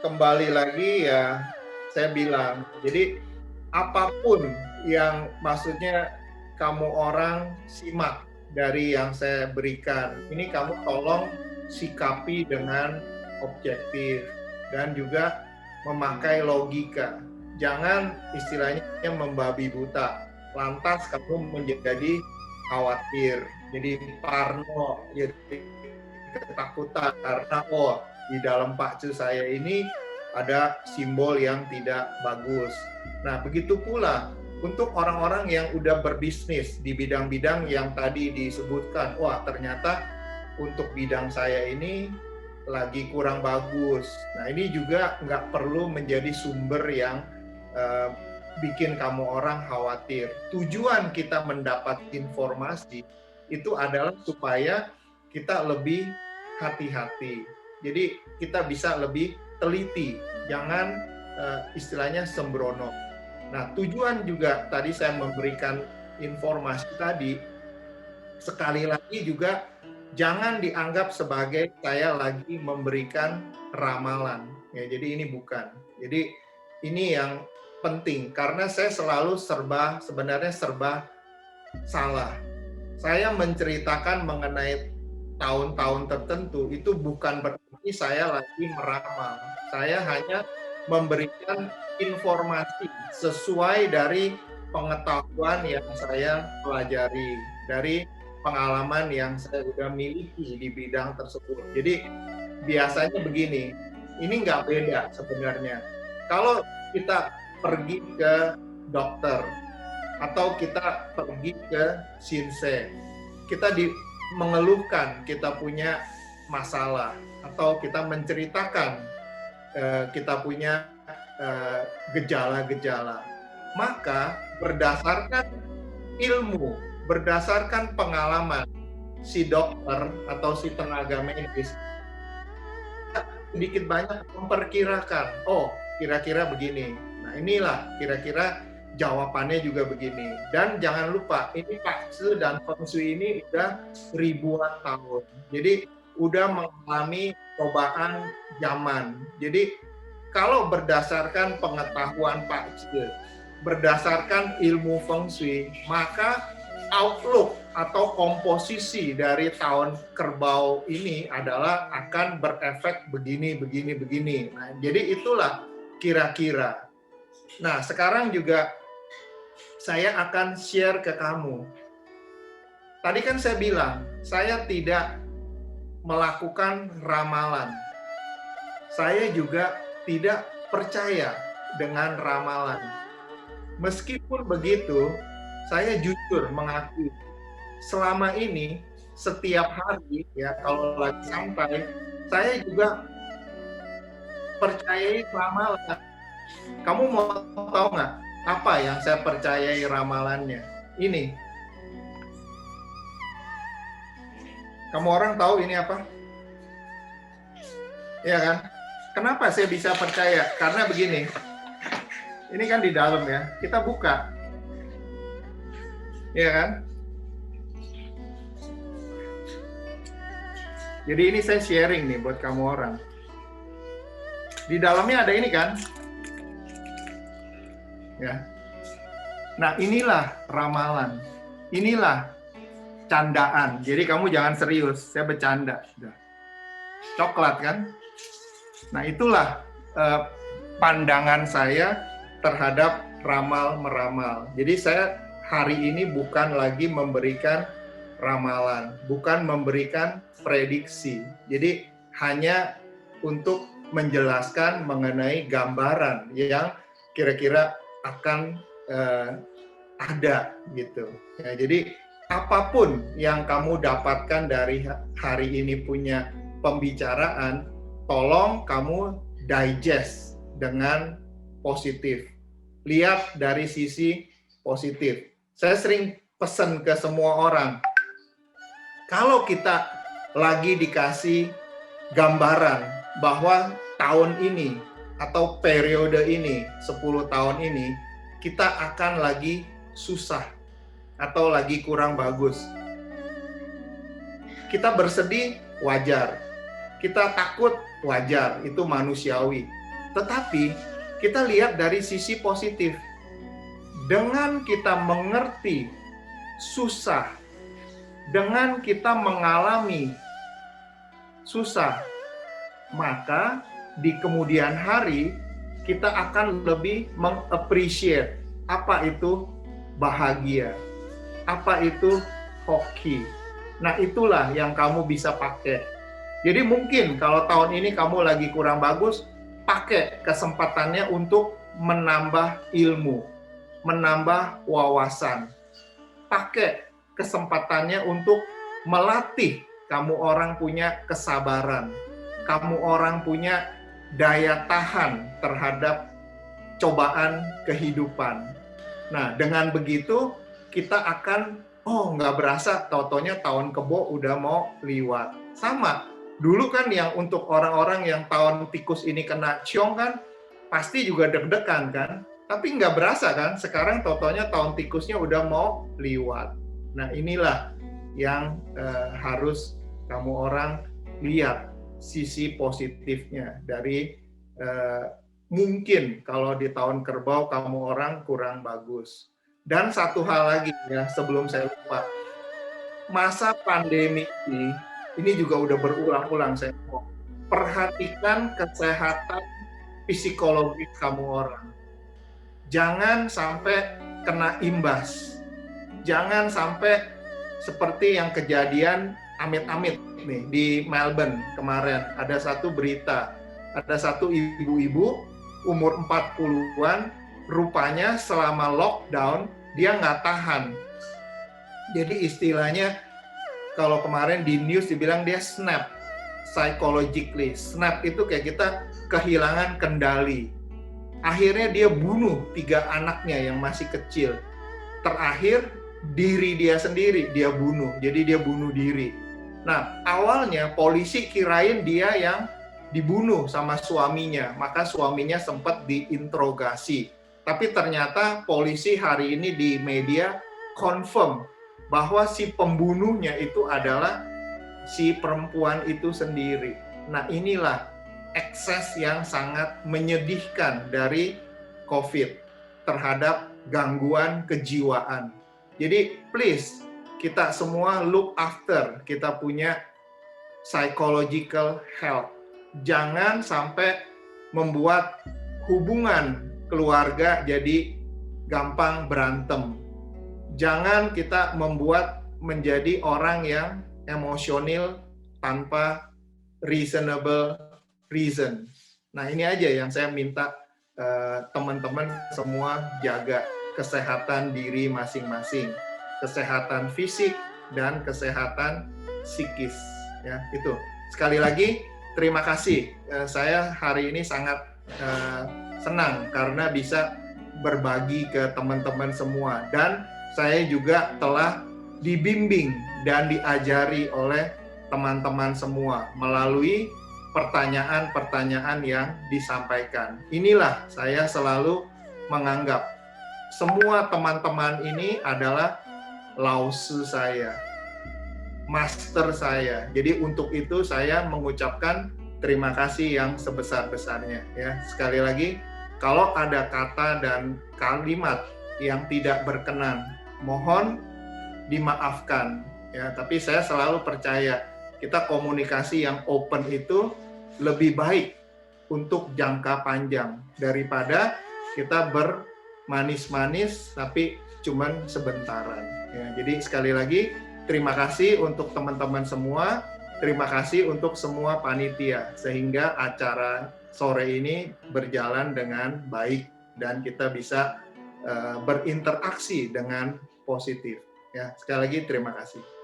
kembali lagi ya saya bilang, jadi apapun yang maksudnya kamu orang simak dari yang saya berikan, ini kamu tolong sikapi dengan objektif dan juga memakai logika. Jangan istilahnya membabi buta, lantas kamu menjadi khawatir, jadi parno, jadi ketakutan karena di dalam pakcu saya ini ada simbol yang tidak bagus. Nah, begitu pula untuk orang-orang yang udah berbisnis di bidang-bidang yang tadi disebutkan, wah ternyata untuk bidang saya ini lagi kurang bagus. Nah, ini juga nggak perlu menjadi sumber yang bikin kamu orang khawatir. Tujuan kita mendapat informasi itu adalah supaya kita lebih hati-hati. Jadi kita bisa lebih teliti, jangan istilahnya sembrono. Nah, tujuan juga tadi saya memberikan informasi tadi, sekali lagi juga jangan dianggap sebagai saya lagi memberikan ramalan. Ya, jadi ini bukan. Jadi ini yang penting karena saya selalu sebenarnya serba salah. Saya menceritakan mengenai tahun-tahun tertentu itu bukan berarti saya lagi meramal. Saya hanya memberikan informasi sesuai dari pengetahuan yang saya pelajari, dari pengalaman yang saya sudah miliki di bidang tersebut. Jadi biasanya begini, ini nggak beda sebenarnya. Kalau kita pergi ke dokter atau kita pergi ke shinsei, kita mengeluhkan kita punya masalah atau kita menceritakan kita punya gejala-gejala, maka berdasarkan ilmu, berdasarkan pengalaman si dokter atau si tenaga medis sedikit banyak memperkirakan, oh kira-kira begini. Nah inilah kira-kira jawabannya juga begini. Dan jangan lupa, ini Paksu dan Feng Shui ini udah ribuan tahun. Jadi udah mengalami cobaan zaman. Jadi kalau berdasarkan pengetahuan Paksu, berdasarkan ilmu Feng Shui, maka outlook atau komposisi dari tahun kerbau ini adalah akan berefek begini. Nah, jadi itulah kira-kira. Nah, sekarang juga saya akan share ke kamu. Tadi kan saya bilang, saya tidak melakukan ramalan. Saya juga tidak percaya dengan ramalan. Meskipun begitu, saya jujur mengakui, selama ini setiap hari ya kalau lagi santai, saya juga percayai ramalan. Kamu mau tahu nggak apa yang saya percayai ramalannya? Ini. Kamu orang tahu ini apa? Iya kan? Kenapa saya bisa percaya? Karena begini. Ini kan di dalam ya. Kita buka. Iya kan? Jadi ini saya sharing nih buat kamu orang. Di dalamnya ada ini kan? Ya. Nah, inilah ramalan. Inilah candaan. Jadi kamu jangan serius, saya bercanda. Coklat kan? Nah, itulah pandangan saya terhadap ramal-meramal. Jadi saya hari ini bukan lagi memberikan ramalan, bukan memberikan prediksi. Jadi hanya untuk menjelaskan mengenai gambaran yang kira-kira akan ada gitu. Ya, jadi apapun yang kamu dapatkan dari hari ini punya pembicaraan, tolong kamu digest dengan positif. Lihat dari sisi positif. Saya sering pesan ke semua orang, kalau kita lagi dikasih gambaran bahwa tahun ini atau periode ini, 10 tahun ini, kita akan lagi susah atau lagi kurang bagus. Kita bersedih, wajar. Kita takut, wajar. Itu manusiawi. Tetapi kita lihat dari sisi positif. Dengan kita mengerti susah, dengan kita mengalami susah, maka di kemudian hari kita akan lebih mengappreciate apa itu bahagia, apa itu hoki. Nah, itulah yang kamu bisa pakai. Jadi mungkin kalau tahun ini kamu lagi kurang bagus, pakai kesempatannya untuk menambah ilmu, menambah wawasan. Pakai kesempatannya untuk melatih kamu orang punya kesabaran, kamu orang punya daya tahan terhadap cobaan kehidupan. Nah, dengan begitu kita akan, nggak berasa, tau-taunya tahun kebo udah mau liwat. Sama, dulu kan yang untuk orang-orang yang tahun tikus ini kena ciong kan, pasti juga deg-degan kan, tapi nggak berasa kan, sekarang tau-taunya tahun tikusnya udah mau liwat. Nah, inilah yang harus kamu orang lihat sisi positifnya dari mungkin kalau di tahun kerbau kamu orang kurang bagus. Dan satu hal lagi ya, sebelum saya lupa, masa pandemi ini juga udah berulang-ulang saya ngomong, perhatikan kesehatan psikologis kamu orang. Jangan sampai kena imbas. Jangan sampai seperti yang kejadian amit-amit nih di Melbourne kemarin. Ada satu berita, ada satu ibu-ibu umur 40-an, rupanya selama lockdown dia nggak tahan. Jadi istilahnya kalau kemarin di news dibilang dia snap, psychologically. Snap itu kayak kita kehilangan kendali. Akhirnya dia bunuh 3 anaknya yang masih kecil. Terakhir diri dia sendiri dia bunuh, jadi dia bunuh diri. Nah, awalnya polisi kirain dia yang dibunuh sama suaminya, maka suaminya sempat diinterogasi. Tapi ternyata polisi hari ini di media confirm bahwa si pembunuhnya itu adalah si perempuan itu sendiri. Nah, inilah ekses yang sangat menyedihkan dari COVID terhadap gangguan kejiwaan. Jadi please, kita semua look after, kita punya psychological health. Jangan sampai membuat hubungan keluarga jadi gampang berantem. Jangan kita membuat menjadi orang yang emosional tanpa reasonable reason. Nah, ini aja yang saya minta teman-teman semua jaga kesehatan diri masing-masing, kesehatan fisik dan kesehatan psikis. Ya, itu. Sekali lagi, terima kasih. Saya hari ini sangat senang karena bisa berbagi ke teman-teman semua, dan saya juga telah dibimbing dan diajari oleh teman-teman semua melalui pertanyaan-pertanyaan yang disampaikan. Inilah saya selalu menganggap semua teman-teman ini adalah lausu saya, master saya. Jadi untuk itu saya mengucapkan terima kasih yang sebesar-besarnya. Ya, sekali lagi, kalau ada kata dan kalimat yang tidak berkenan, mohon dimaafkan. Ya, tapi saya selalu percaya kita komunikasi yang open itu lebih baik untuk jangka panjang daripada kita bermanis-manis tapi cuman sebentaran. Ya, jadi sekali lagi terima kasih untuk teman-teman semua, terima kasih untuk semua panitia sehingga acara sore ini berjalan dengan baik dan kita bisa berinteraksi dengan positif. Ya, sekali lagi terima kasih.